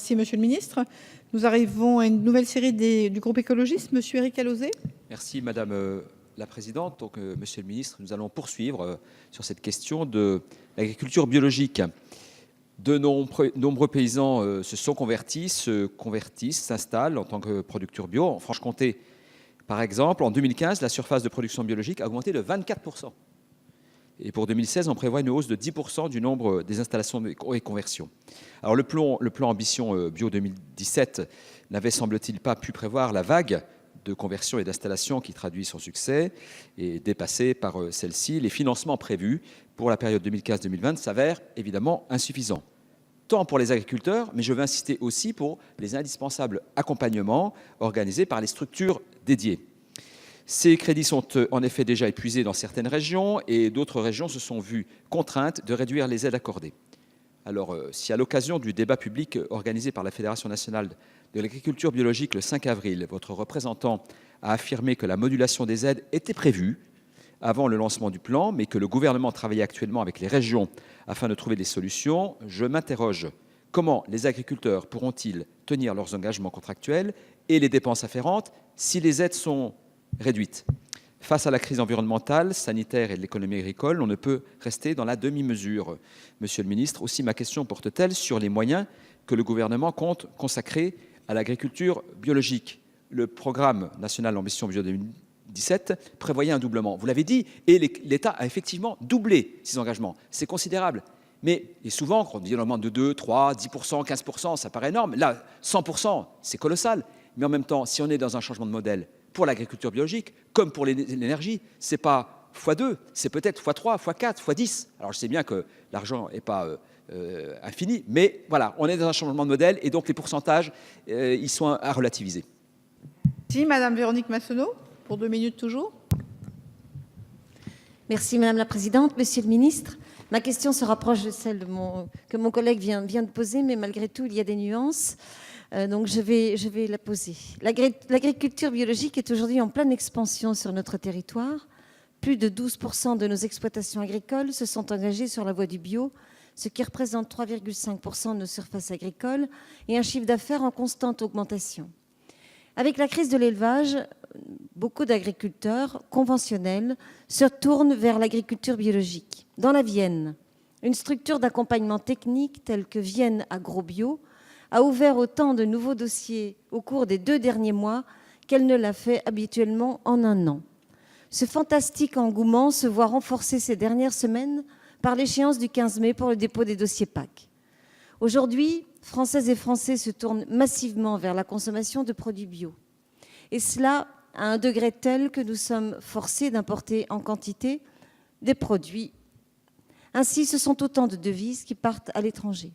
Merci, Monsieur le Ministre. Nous arrivons à une nouvelle série du groupe écologiste. Monsieur Éric Alauzet. Merci Madame la Présidente. Donc, Monsieur le Ministre, nous allons poursuivre sur cette question de l'agriculture biologique. De nombreux paysans se sont convertissent, s'installent en tant que producteurs bio. En Franche-Comté, par exemple, en 2015, la surface de production biologique a augmenté de 24%. Et pour 2016, on prévoit une hausse de 10% du nombre des installations et conversions. Alors le plan Ambition Bio 2017 n'avait, semble-t-il, pas pu prévoir la vague de conversion et d'installation qui traduit son succès et dépassé par celle-ci. Les financements prévus pour la période 2015-2020 s'avèrent évidemment insuffisants, tant pour les agriculteurs, mais je veux insister aussi pour les indispensables accompagnements organisés par les structures dédiées. Ces crédits sont en effet déjà épuisés dans certaines régions et d'autres régions se sont vues contraintes de réduire les aides accordées. Alors, si à l'occasion du débat public organisé par la Fédération nationale de l'agriculture biologique le 5 avril, votre représentant a affirmé que la modulation des aides était prévue avant le lancement du plan, mais que le gouvernement travaillait actuellement avec les régions afin de trouver des solutions, je m'interroge. Comment les agriculteurs pourront-ils tenir leurs engagements contractuels et les dépenses afférentes si les aides sont réduites? Face à la crise environnementale, sanitaire et de l'économie agricole, on ne peut rester dans la demi-mesure. Monsieur le ministre, aussi ma question porte-t-elle sur les moyens que le gouvernement compte consacrer à l'agriculture biologique? Le programme national Ambition Bio 2017 prévoyait un doublement. Vous l'avez dit, et l'État a effectivement doublé ses engagements. C'est considérable. Mais et souvent, quand on dit un augmente de 2, 3, 10%, 15%, ça paraît énorme. Là, 100%, c'est colossal. Mais en même temps, si on est dans un changement de modèle pour l'agriculture biologique, comme pour l'énergie, ce n'est pas x2, c'est peut-être x3, x4, x10. Alors je sais bien que l'argent n'est pas infini, mais voilà, on est dans un changement de modèle et donc les pourcentages, ils sont à relativiser. Merci, Madame Véronique Massonneau, pour 2 minutes toujours. Merci Madame la Présidente. Monsieur le Ministre, ma question se rapproche de celle que mon collègue vient de poser, mais malgré tout, il y a des nuances. Donc je vais la poser. L'agriculture biologique est aujourd'hui en pleine expansion sur notre territoire. Plus de 12% de nos exploitations agricoles se sont engagées sur la voie du bio, ce qui représente 3,5% de nos surfaces agricoles et un chiffre d'affaires en constante augmentation. Avec la crise de l'élevage, beaucoup d'agriculteurs conventionnels se tournent vers l'agriculture biologique. Dans la Vienne, une structure d'accompagnement technique telle que Vienne AgroBio a ouvert autant de nouveaux dossiers au cours des 2 derniers mois qu'elle ne l'a fait habituellement en un an. Ce fantastique engouement se voit renforcé ces dernières semaines par l'échéance du 15 mai pour le dépôt des dossiers PAC. Aujourd'hui, Françaises et Français se tournent massivement vers la consommation de produits bio. Et cela à un degré tel que nous sommes forcés d'importer en quantité des produits. Ainsi, ce sont autant de devises qui partent à l'étranger.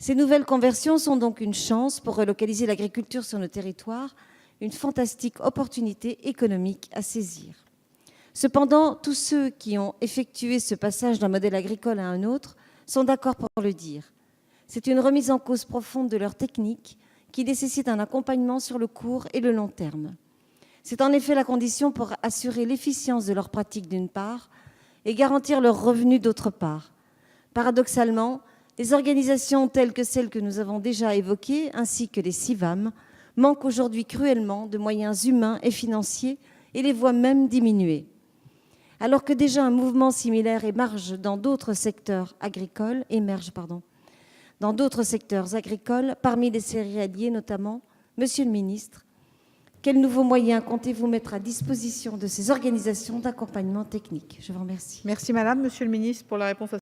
Ces nouvelles conversions sont donc une chance pour relocaliser l'agriculture sur nos territoires, une fantastique opportunité économique à saisir. Cependant, tous ceux qui ont effectué ce passage d'un modèle agricole à un autre sont d'accord pour le dire. C'est une remise en cause profonde de leur technique qui nécessite un accompagnement sur le court et le long terme. C'est en effet la condition pour assurer l'efficience de leurs pratiques d'une part et garantir leurs revenus d'autre part. Paradoxalement, les organisations telles que celles que nous avons déjà évoquées, ainsi que les CIVAM, manquent aujourd'hui cruellement de moyens humains et financiers et les voient même diminuer. Alors que déjà un mouvement similaire émerge dans d'autres secteurs agricoles, parmi les céréaliers notamment, Monsieur le Ministre, quels nouveaux moyens comptez-vous mettre à disposition de ces organisations d'accompagnement technique? Je vous remercie. Merci, Madame. Monsieur le Ministre, pour la réponse à